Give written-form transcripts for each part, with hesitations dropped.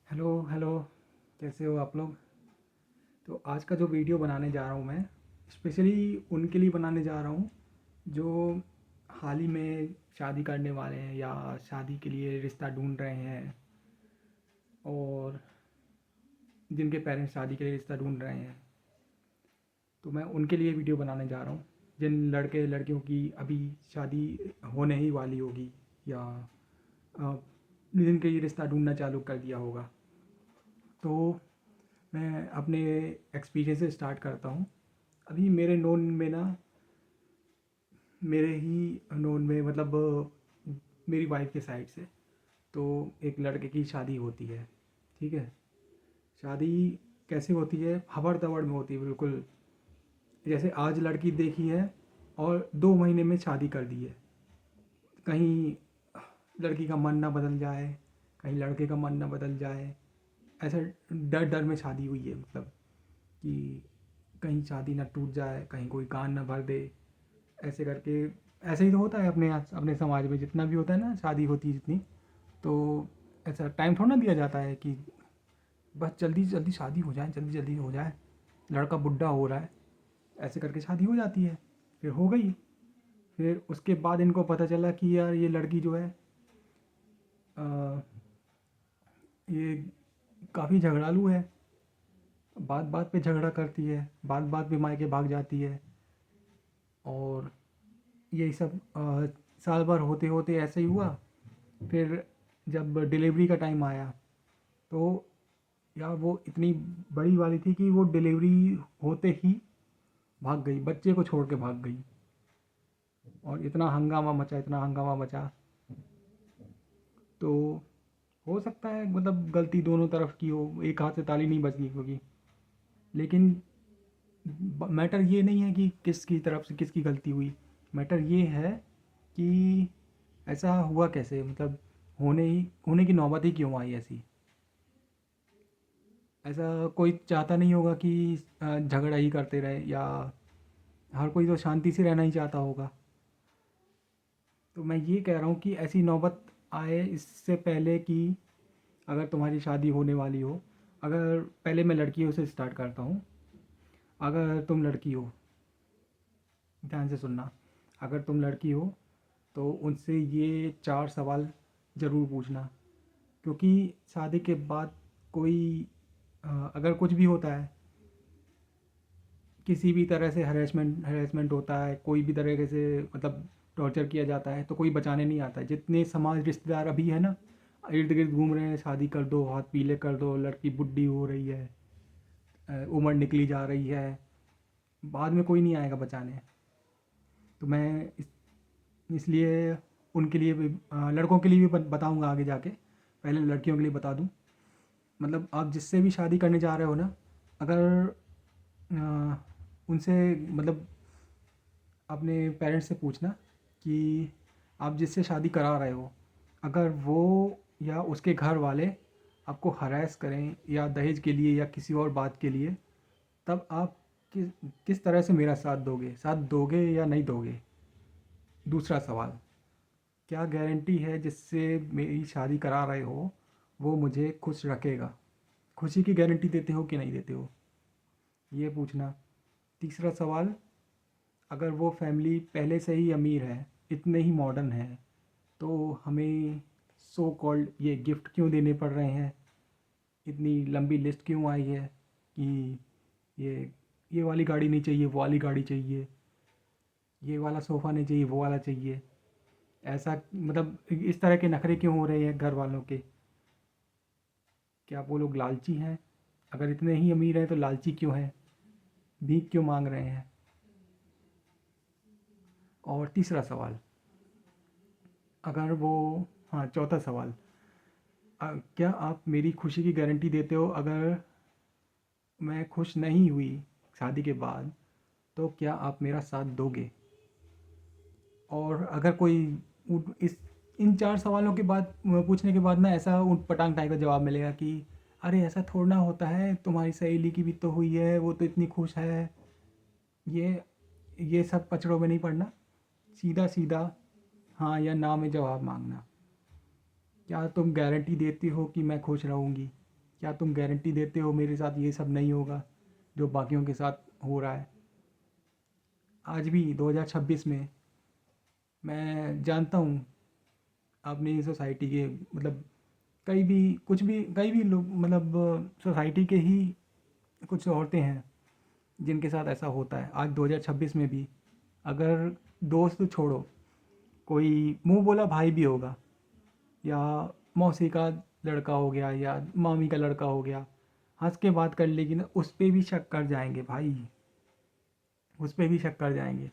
Hello hello. कैसे हो आप लोग? तो आज का जो वीडियो बनाने जा रहा हूँ मैं स्पेशली उनके लिए बनाने जा रहा हूँ जो हाल ही में शादी करने वाले हैं या शादी के लिए रिश्ता ढूंढ रहे हैं, और जिनके पेरेंट्स शादी के लिए रिश्ता ढूंढ रहे हैं। तो मैं उनके लिए वीडियो बनाने जा रहा हूँ जिन लड़के लड़कियों की अभी शादी होने ही वाली होगी, या अ, जिनके ये रिश्ता ढूंढना चालू कर दिया होगा। तो मैं अपने एक्सपीरियंस से स्टार्ट करता हूँ। अभी मेरे नोन में ना, मेरे ही नोन में मतलब मेरी वाइफ के साइड से तो एक लड़के की शादी होती है। ठीक है। शादी कैसे होती है? हबड़ दबड़ में होती है बिल्कुल। जैसे आज लड़की देखी है और 2 महीने में शादी कर दी है। कहीं लड़की का मन ना बदल जाए, कहीं लड़के का मन ना बदल जाए, ऐसा डर डर में शादी हुई है। मतलब कि कहीं शादी ना टूट जाए, कहीं कोई कान ना भर दे, ऐसे करके। ऐसे ही तो होता है अपने समाज में, जितना भी होता है ना, शादी होती है जितनी, तो ऐसा टाइम थोड़ा ना दिया जाता है कि बस जल्दी जल्दी शादी हो जाए, जल्दी जल्दी हो जाए, लड़का बुढ़ा हो रहा है, ऐसे करके शादी हो जाती है। फिर हो गई। फिर उसके बाद इनको पता चला कि यार ये लड़की जो है अ, ये काफ़ी झगड़ालू है, बात बात पे झगड़ा करती है, बात बात पे मायके भाग जाती है। और यही सब साल भर होते होते ऐसे ही हुआ। फिर जब डिलीवरी का टाइम आया तो यार वो इतनी बड़ी वाली थी कि वो डिलीवरी होते ही भाग गई, बच्चे को छोड़ के भाग गई। और इतना हंगामा मचा, इतना हंगामा मचा। तो हो सकता है मतलब गलती दोनों तरफ की हो, एक हाथ से ताली नहीं बजती, क्योंकि लेकिन मैटर ये नहीं है कि किसकी तरफ से किसकी गलती हुई। मैटर ये है कि ऐसा हुआ कैसे, मतलब होने की नौबत ही क्यों आई ऐसी। ऐसा कोई चाहता नहीं होगा कि झगड़ा ही करते रहे, या हर कोई तो शांति से रहना ही चाहता होगा। तो मैं ये कह रहा हूँ कि ऐसी नौबत आए इससे पहले कि अगर तुम्हारी शादी होने वाली हो, अगर पहले मैं लड़कियों से स्टार्ट करता हूँ। अगर तुम लड़की हो, ध्यान से सुनना, अगर तुम लड़की हो तो उनसे ये 4 सवाल ज़रूर पूछना। क्योंकि शादी के बाद कोई अगर कुछ भी होता है, किसी भी तरह से हरेसमेंट हरेसमेंट होता है, कोई भी तरह से मतलब टॉर्चर किया जाता है, तो कोई बचाने नहीं आता है। जितने समाज रिश्तेदार अभी है ना, इर्द गिर्द घूम रहे हैं, शादी कर दो, हाथ पीले कर दो, लड़की बुढ़ी हो रही है, उम्र निकली जा रही है, बाद में कोई नहीं आएगा बचाने। तो मैं इसलिए उनके लिए भी लड़कों के लिए भी बताऊंगा आगे जाके। पहले लड़कियों के लिए बता दूं। मतलब आप जिससे भी शादी करने जा रहे हो ना, अगर उनसे मतलब अपने पेरेंट्स से पूछना कि आप जिससे शादी करा रहे हो, अगर वो या उसके घर वाले आपको हरास करें या दहेज के लिए या किसी और बात के लिए, तब आप किस किस तरह से मेरा साथ दोगे या नहीं दोगे। दूसरा सवाल, क्या गारंटी है जिससे मेरी शादी करा रहे हो वो मुझे खुश रखेगा? खुशी की गारंटी देते हो कि नहीं देते हो, ये पूछना। तीसरा सवाल, अगर वो फैमिली पहले से ही अमीर है, इतने ही मॉडर्न है, तो हमें सो कॉल्ड ये गिफ्ट क्यों देने पड़ रहे हैं, इतनी लंबी लिस्ट क्यों आई है कि ये ये वाली गाड़ी नहीं चाहिए, वो वाली गाड़ी चाहिए, ये वाला सोफ़ा नहीं चाहिए, वो वाला चाहिए। ऐसा मतलब इस तरह के नखरे क्यों हो रहे हैं घर वालों के? क्या वो लोग लालची हैं? अगर इतने ही अमीर हैं तो लालची क्यों हैं, भीख क्यों मांग रहे हैं? और तीसरा सवाल, अगर वो हाँ, चौथा सवाल, क्या आप मेरी खुशी की गारंटी देते हो अगर मैं खुश नहीं हुई शादी के बाद, तो क्या आप मेरा साथ दोगे? और अगर कोई इस इन 4 सवालों के बाद पूछने के बाद ना ऐसा ऊँट पटांग टाइप का जवाब मिलेगा कि अरे ऐसा थोड़ा ना होता है, तुम्हारी सहेली की भी तो हुई है, वो तो इतनी खुश है, ये ये सब पचड़ों में नहीं पड़ना। सीधा सीधा हाँ या ना में जवाब मांगना। क्या तुम गारंटी देती हो कि मैं खुश रहूँगी? क्या तुम गारंटी देते हो मेरे साथ ये सब नहीं होगा जो बाकियों के साथ हो रहा है? आज भी 2026 में मैं जानता हूँ अपनी सोसाइटी के मतलब कई भी लोग मतलब सोसाइटी के ही कुछ औरतें हैं जिनके साथ ऐसा होता है आज 2026 में भी। अगर दोस्त छोड़ो, कोई मुंह बोला भाई भी होगा या मौसी का लड़का हो गया या मामी का लड़का हो गया, हंस के बात कर लेगी ना, उस पे भी शक कर जाएंगे भाई, उस पे भी शक कर जाएंगे।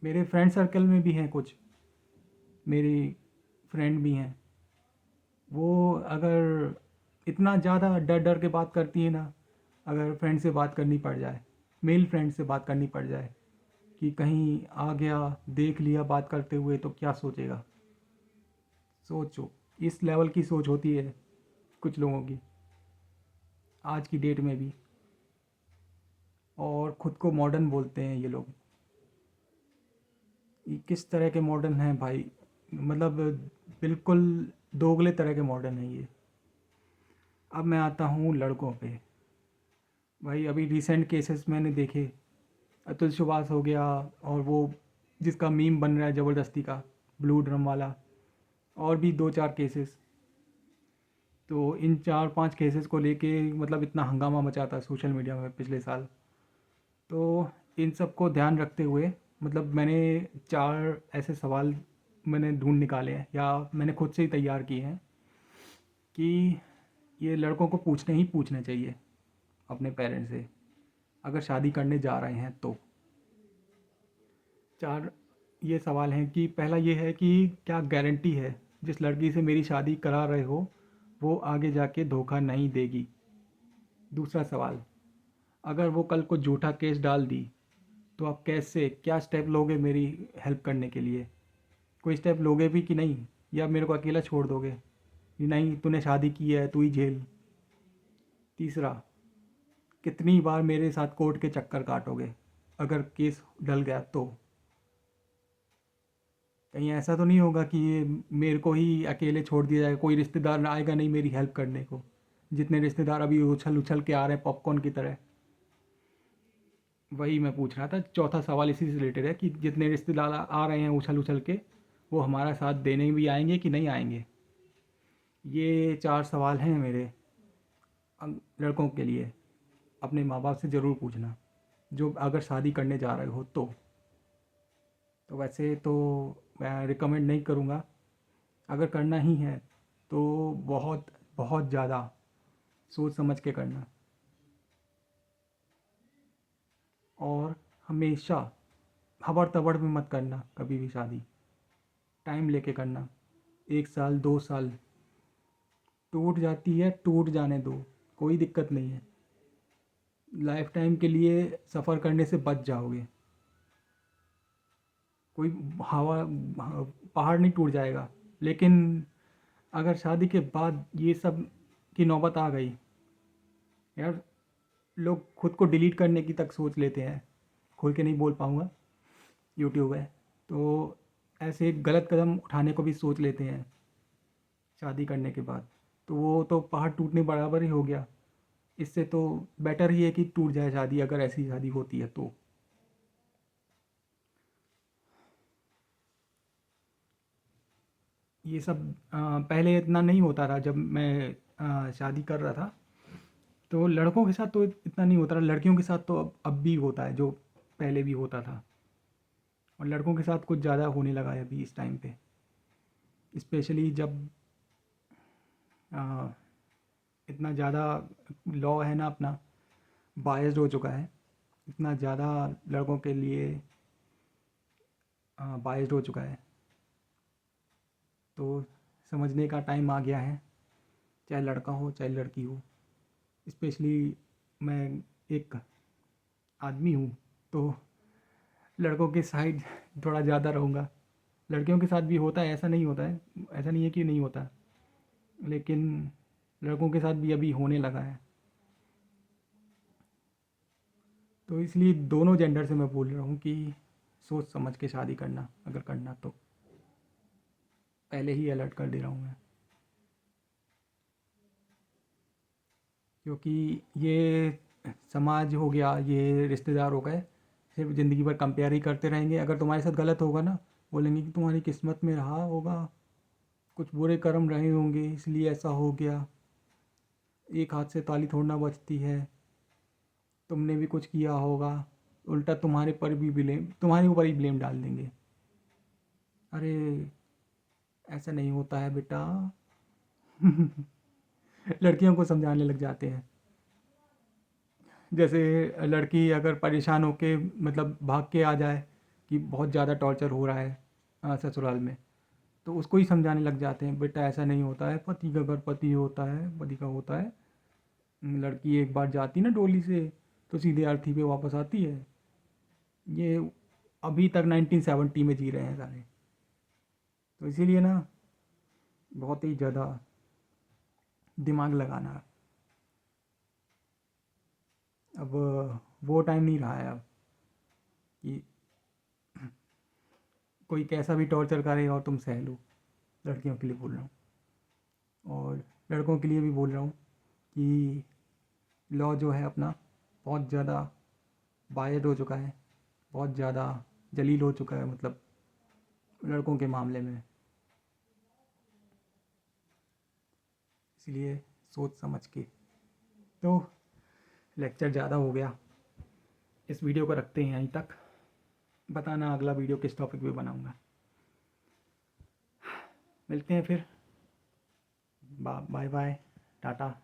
मेरे फ्रेंड सर्कल में भी हैं कुछ, मेरी फ्रेंड भी हैं, वो अगर इतना ज़्यादा डर डर के बात करती है ना, अगर फ्रेंड से बात करनी पड़ जाए, मेल फ्रेंड से बात करनी पड़ जाए कि कहीं आ गया देख लिया बात करते हुए तो क्या सोचेगा। सोचो, इस लेवल की सोच होती है कुछ लोगों की आज की डेट में भी, और ख़ुद को मॉडर्न बोलते हैं ये लोग। ये किस तरह के मॉडर्न हैं भाई, मतलब बिल्कुल दोगले तरह के मॉडर्न हैं ये। अब मैं आता हूँ लड़कों पे। भाई अभी रिसेंट केसेस मैंने देखे, अतुल सुभाष हो गया, और वो जिसका मीम बन रहा है ज़बरदस्ती का, ब्लू ड्रम वाला, और भी दो चार केसेस। तो इन चार पांच केसेस को लेके मतलब इतना हंगामा मचा था सोशल मीडिया में पिछले साल। तो इन सब को ध्यान रखते हुए मतलब मैंने चार ऐसे सवाल मैंने ढूंढ निकाले हैं या मैंने खुद से ही तैयार किए हैं कि ये लड़कों को पूछने ही पूछने चाहिए अपने पेरेंट्स से अगर शादी करने जा रहे हैं तो। चार ये सवाल हैं कि पहला ये है कि क्या गारंटी है जिस लड़की से मेरी शादी करा रहे हो वो आगे जाके धोखा नहीं देगी? दूसरा सवाल, अगर वो कल को झूठा केस डाल दी तो आप कैसे क्या स्टेप लोगे मेरी हेल्प करने के लिए? कोई स्टेप लोगे भी कि नहीं, या मेरे को अकेला छोड़ दोगे कि नहीं तूने शादी की है तू ही झेल? तीसरा, कितनी बार मेरे साथ कोर्ट के चक्कर काटोगे अगर केस डल गया तो? कहीं ऐसा तो नहीं होगा कि ये मेरे को ही अकेले छोड़ दिया जाएगा, कोई रिश्तेदार आएगा नहीं मेरी हेल्प करने को, जितने रिश्तेदार अभी उछल उछल के आ रहे हैं पॉपकॉर्न की तरह। वही मैं पूछ रहा था, चौथा सवाल इसी से रिलेटेड है कि जितने रिश्तेदार आ रहे हैं उछल उछल के, वो हमारा साथ देने भी आएंगे कि नहीं आएंगे? ये चार सवाल हैं मेरे लड़कों के लिए, अपने माँ बाप से ज़रूर पूछना जो अगर शादी करने जा रहे हो तो वैसे तो मैं रिकमेंड नहीं करूँगा। अगर करना ही है तो बहुत बहुत ज़्यादा सोच समझ के करना, और हमेशा हबर तबड़ में मत करना कभी भी शादी। टाइम लेके करना, 1 साल 2 साल, टूट जाती है टूट जाने दो, कोई दिक्कत नहीं है। लाइफ टाइम के लिए सफ़र करने से बच जाओगे। कोई हवा पहाड़ नहीं टूट जाएगा। लेकिन अगर शादी के बाद ये सब की नौबत आ गई यार, लोग खुद को डिलीट करने की तक सोच लेते हैं। खोल के नहीं बोल पाऊँगा, यूट्यूब है तो। ऐसे गलत कदम उठाने को भी सोच लेते हैं शादी करने के बाद, तो वो तो पहाड़ टूटने बराबर ही हो गया। इससे तो बेटर ही है कि टूट जाए शादी, अगर ऐसी शादी होती है तो। ये सब पहले इतना नहीं होता था जब मैं शादी कर रहा था, तो लड़कों के साथ तो इतना नहीं होता था, लड़कियों के साथ तो अब भी होता है जो पहले भी होता था, और लड़कों के साथ कुछ ज़्यादा होने लगा है अभी इस टाइम पे, स्पेशली जब आ, इतना ज़्यादा लॉ है ना अपना, बायस्ड हो चुका है, इतना ज़्यादा लड़कों के लिए बायस्ड हो चुका है। तो समझने का टाइम आ गया है, चाहे लड़का हो चाहे लड़की हो। स्पेशली मैं एक आदमी हूँ तो लड़कों के साइड थोड़ा ज़्यादा रहूँगा। लड़कियों के साथ भी होता है, ऐसा नहीं होता है, ऐसा नहीं है कि नहीं होता, लेकिन लड़कों के साथ भी अभी होने लगा है। तो इसलिए दोनों जेंडर से मैं बोल रहा हूँ कि सोच समझ के शादी करना, अगर करना तो। पहले ही अलर्ट कर दे रहा हूँ मैं। क्योंकि ये समाज हो गया, ये रिश्तेदार हो गए, सिर्फ ज़िंदगी भर कंपेयर ही करते रहेंगे। अगर तुम्हारे साथ गलत होगा ना, बोलेंगे कि तुम्हारी किस्मत में रहा होगा, कुछ बुरे कर्म रहे होंगे इसलिए ऐसा हो गया, एक हाथ से ताली थोड़ी ना बजती है, तुमने भी कुछ किया होगा। उल्टा तुम्हारे ऊपर ही ब्लेम डाल देंगे। अरे ऐसा नहीं होता है बेटा। लड़कियों को समझाने लग जाते हैं। जैसे लड़की अगर परेशान होके मतलब भाग के आ जाए कि बहुत ज़्यादा टॉर्चर हो रहा है ससुराल में, तो उसको ही समझाने लग जाते हैं, बेटा ऐसा नहीं होता है, पति का घर पति होता है, पति का होता है। लड़की एक बार जाती ना डोली से तो सीधे अर्थी पे वापस आती है। ये अभी तक 1970 में जी रहे हैं सारे। तो इसीलिए ना बहुत ही ज़्यादा दिमाग लगाना। अब वो टाइम नहीं रहा है अब कि कोई कैसा भी टॉर्चर करे और तुम सह लो। लड़कियों के लिए बोल रहा हूँ और लड़कों के लिए भी बोल रहा हूँ कि लॉ जो है अपना बहुत ज़्यादा बायड हो चुका है, बहुत ज़्यादा जलील हो चुका है, मतलब लड़कों के मामले में। इसलिए सोच समझ के। तो लेक्चर ज़्यादा हो गया, इस वीडियो को रखते हैं यहीं तक। बताना अगला वीडियो किस टॉपिक पे बनाऊंगा। मिलते हैं फिर। Bye bye, Tata.